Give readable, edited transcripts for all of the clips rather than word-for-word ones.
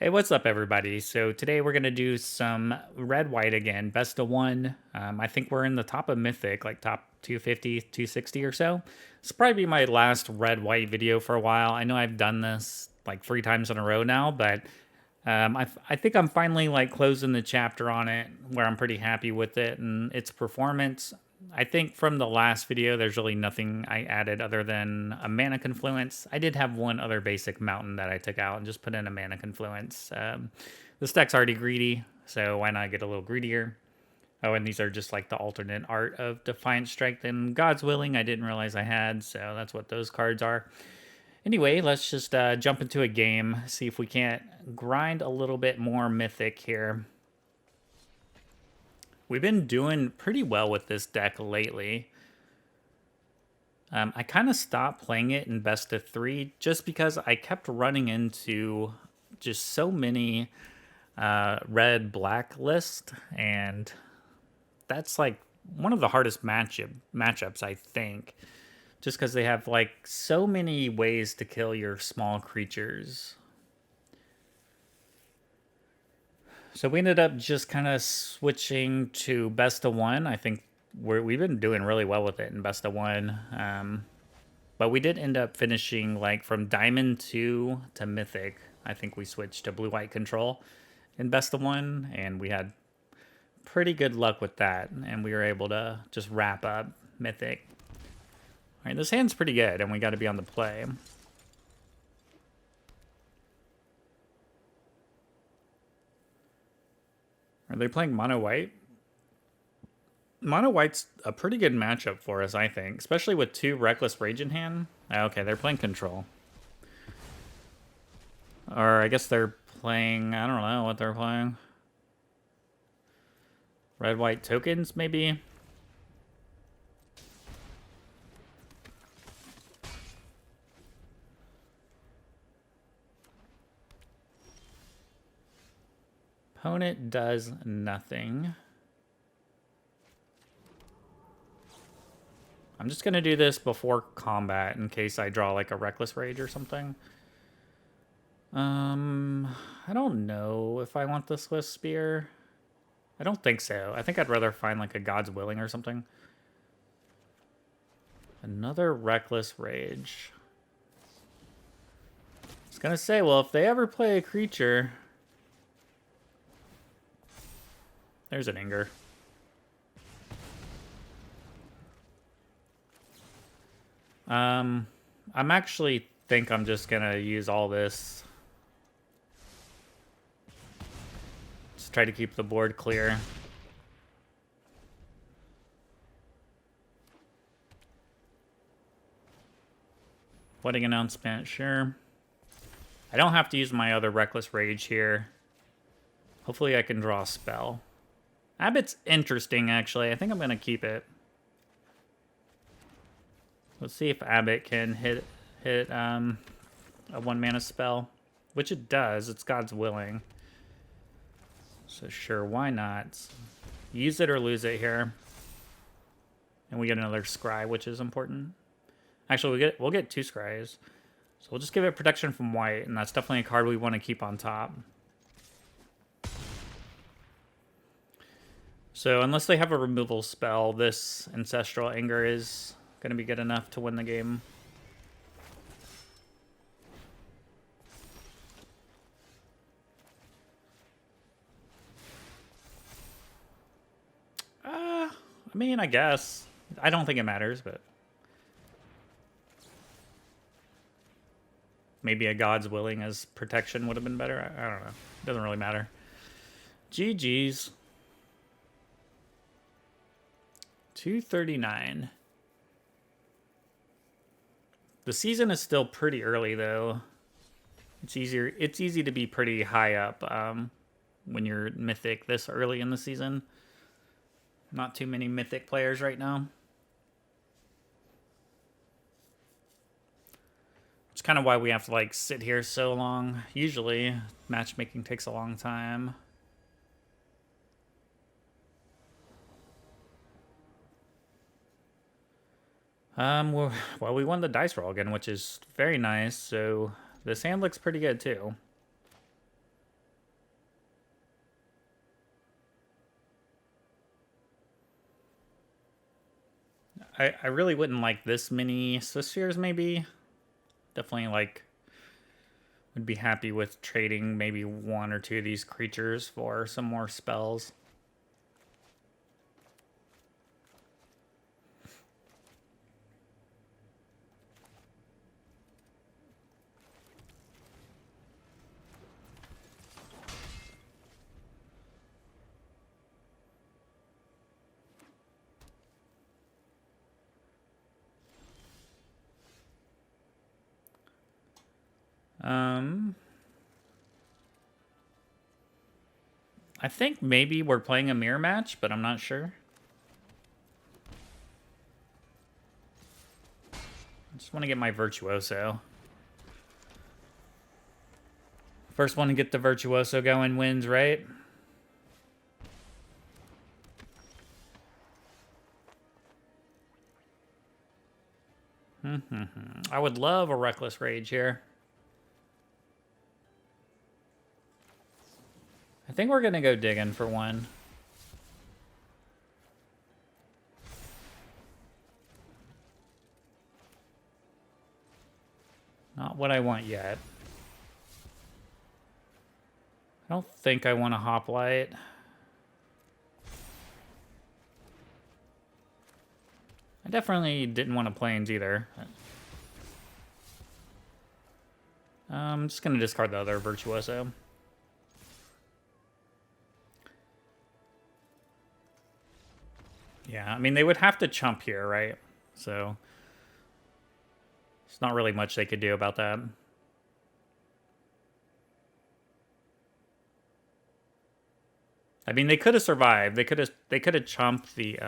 Hey, what's up, everybody? So today we're gonna do some red-white again, best of one. I think we're in the top of Mythic, like top 250, 260 or so. This will probably be my last red-white video for a while. I know I've done this like 3 times in a row now, but I think I'm finally like closing the chapter on it where I'm pretty happy with it and its performance. I think from the last video, there's really nothing I added other than a Mana Confluence. I did have one other basic mountain that I took out and just put in a Mana Confluence. This deck's already greedy, so why not get a little greedier? Oh, and these are just like the alternate art of Defiant Strike and God's Willing. I didn't realize I had, so that's what those cards are. Anyway, let's just jump into a game, see if we can't grind a little bit more Mythic here. We've been doing pretty well with this deck lately. I kind of stopped playing it in best of three just because I kept running into just so many red black list, and that's like one of the hardest matchups I think, just because they have like so many ways to kill your small creatures. So we ended up just kind of switching to best of one. I think we've been doing really well with it in best of one. But we did end up finishing like from Diamond 2 to Mythic. I think we switched to blue-white control in best of one, and we had pretty good luck with that, and we were able to just wrap up Mythic. All right, this hand's pretty good, and we got to be on the play. Are they playing mono white? Mono white's a pretty good matchup for us, I think, especially with 2 Reckless Rage in hand. Okay, they're playing control. Or I guess they're playing, I don't know what they're playing. Red white tokens, maybe? Opponent does nothing. I'm just going to do this before combat in case I draw like a Reckless Rage or something. I don't know if I want the Swiftspear. I don't think so. I think I'd rather find like a God's Willing or something. Another Reckless Rage. I was going to say, well, if they ever play a creature... There's an Anger. I'm actually think I'm just gonna use all this. Just try to keep the board clear. Wedding announcement, sure. I don't have to use my other Reckless Rage here. Hopefully I can draw a spell. Abbot's interesting, actually. I think I'm gonna keep it. Let's see if Abbot can hit a 1-mana spell, which it does. It's God's Willing. So sure, why not? Use it or lose it here. And we get another Scry, which is important. Actually, we'll get 2 Scries. So we'll just give it protection from white, and that's definitely a card we want to keep on top. So unless they have a removal spell, this Ancestral Anger is going to be good enough to win the game. I mean, I guess. I don't think it matters, but... Maybe a God's Willing as protection would have been better. I don't know. Doesn't really matter. GG's. 239. The season is still pretty early, though. It's easy to be pretty high up when you're Mythic this early in the season. Not too many Mythic players right now. It's kind of why we have to like sit here so long. Usually, matchmaking takes a long time. Well, we won the dice roll again, which is very nice. So this hand looks pretty good too. I really wouldn't like this many Swiftspears, maybe. Definitely, like, would be happy with trading maybe one or two of these creatures for some more spells. I think maybe we're playing a mirror match, but I'm not sure. I just want to get my Virtuoso. First one to get the Virtuoso going wins, right? I would love a Reckless Rage here. I think we're going to go digging for one. Not what I want yet. I don't think I want a Hoplite. I definitely didn't want a Plains either. I'm just going to discard the other Virtuoso. Yeah, I mean, they would have to chump here, right? So, there's not really much they could do about that. I mean, they could have survived. They could have chumped the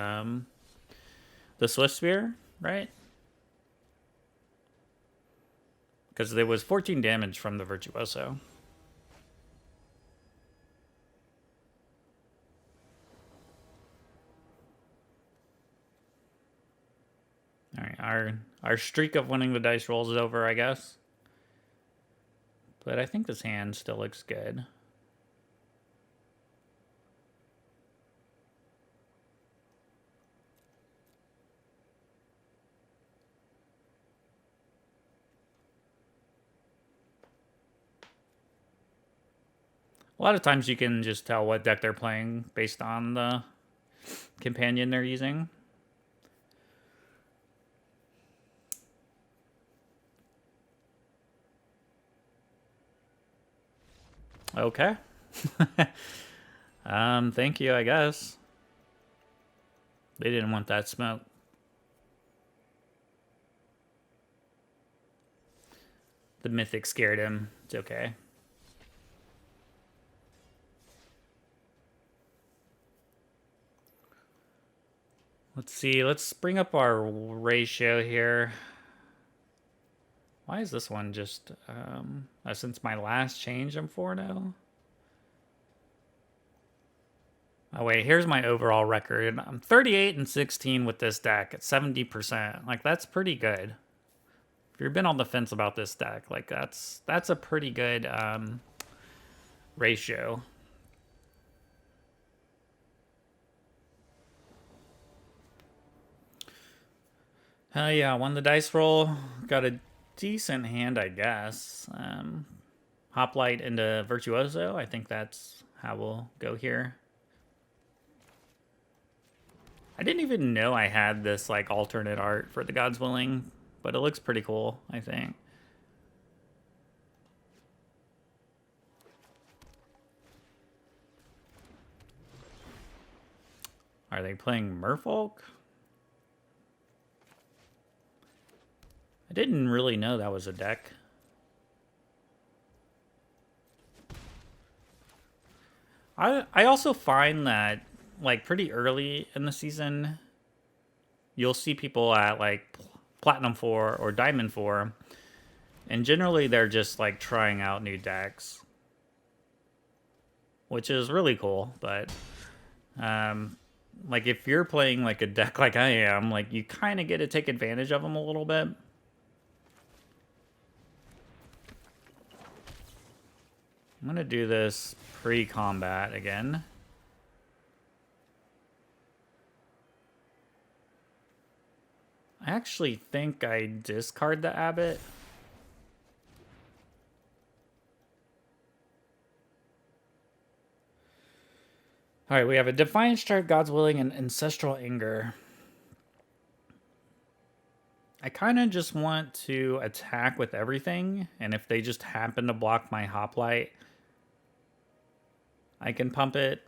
Swiftspear, right? Because there was 14 damage from the Virtuoso. All right, our streak of winning the dice rolls is over, I guess. But I think this hand still looks good. A lot of times you can just tell what deck they're playing based on the companion they're using. Okay. Thank you, I guess. They didn't want that smoke. The Mythic scared him. It's okay. Let's see. Let's bring up our ratio here. Why is this one just... since my last change, I'm 4-0? Oh, wait. Here's my overall record. I'm 38-16 with this deck at 70%. Like, that's pretty good. If you've been on the fence about this deck, like, that's a pretty good ratio. Hell yeah, won the dice roll. Got a decent hand, I guess. Hoplite into Virtuoso. I think that's how we'll go here. I didn't even know I had this like alternate art for the Gods Willing, but it looks pretty cool, I think. Are they playing Merfolk? I didn't really know that was a deck. I also find that like pretty early in the season, you'll see people at like Platinum 4 or Diamond 4, and generally they're just like trying out new decks, which is really cool. But like if you're playing like a deck like I am, like you kind of get to take advantage of them a little bit. I'm gonna do this pre-combat again. I actually think I discard the Abbot. All right, we have a Defiant Strike, God's Willing, and Ancestral Anger. I kind of just want to attack with everything, and if they just happen to block my Hoplite, I can pump it.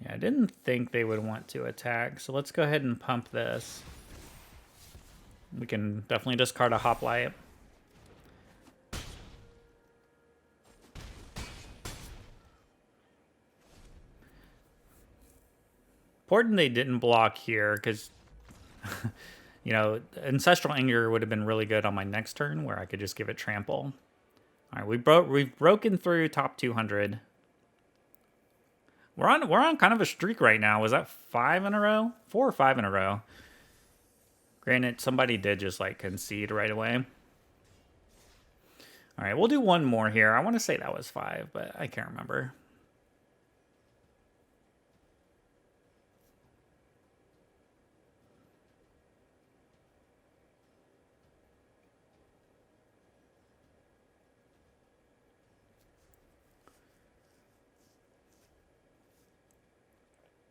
Yeah, I didn't think they would want to attack, so let's go ahead and pump this. We can definitely discard a Hoplite. Important they didn't block here, because, you know, Ancestral Anger would have been really good on my next turn, where I could just give it Trample. All right, we've broken through top 200. We're on kind of a streak right now. Was that 5 in a row? 4 or 5 in a row. Granted, somebody did just like concede right away. All right, we'll do one more here. I want to say that was 5, but I can't remember.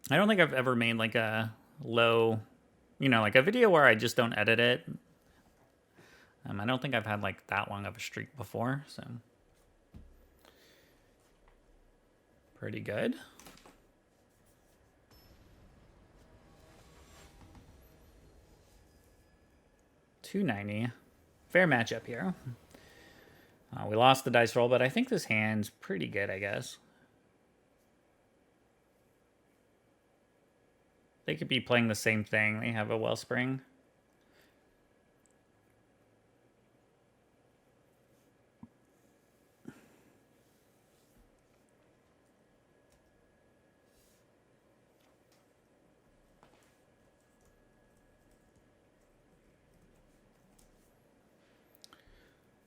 I don't think I've ever made like a low, you know, like a video where I just don't edit it. I don't think I've had like that long of a streak before, so pretty good. $290. Fair matchup here. We lost the dice roll, but I think this hand's pretty good, I guess. They could be playing the same thing. They have a Wellspring.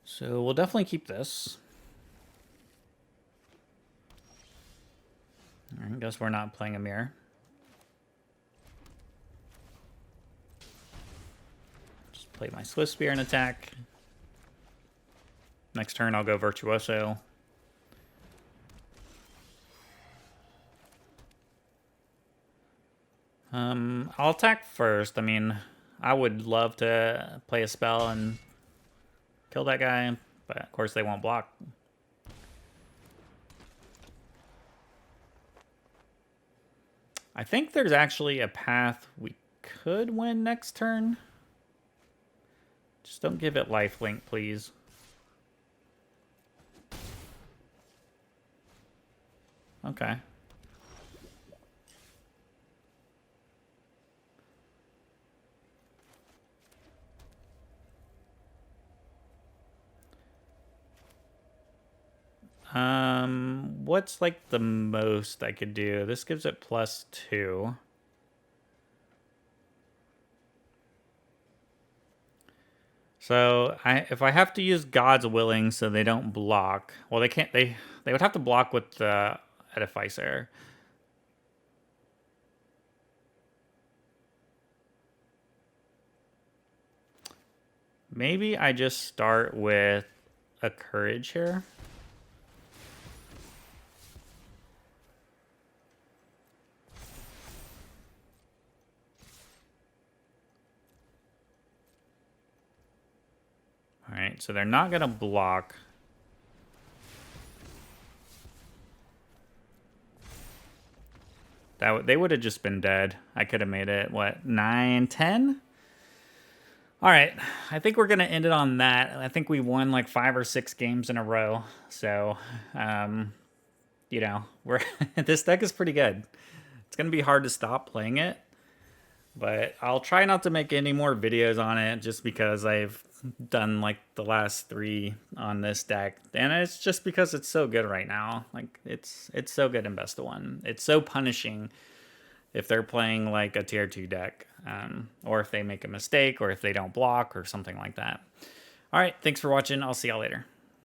So we'll definitely keep this. I guess we're not playing a mirror. Just play my Swiftspear and attack. Next turn I'll go Virtuoso. I'll attack first. I mean, I would love to play a spell and kill that guy, but of course they won't block. I think there's actually a path we could win next turn. Just don't give it lifelink, please. Okay. What's like the most I could do? This gives it +2. So if I have to use God's Willing so they don't block, well, they can't. They would have to block with the Edificer. Maybe I just start with a Courage here. All right, so they're not going to block. They would have just been dead. I could have made it, what, 9, 10? All right, I think we're going to end it on that. I think we won like 5 or 6 games in a row. So, you know, this deck is pretty good. It's going to be hard to stop playing it. But I'll try not to make any more videos on it just because I've done like the last 3 on this deck. And it's just because it's so good right now. Like it's so good in best of 1. It's so punishing if they're playing like a tier 2 deck. Or if they make a mistake or if they don't block or something like that. All right, thanks for watching. I'll see y'all later.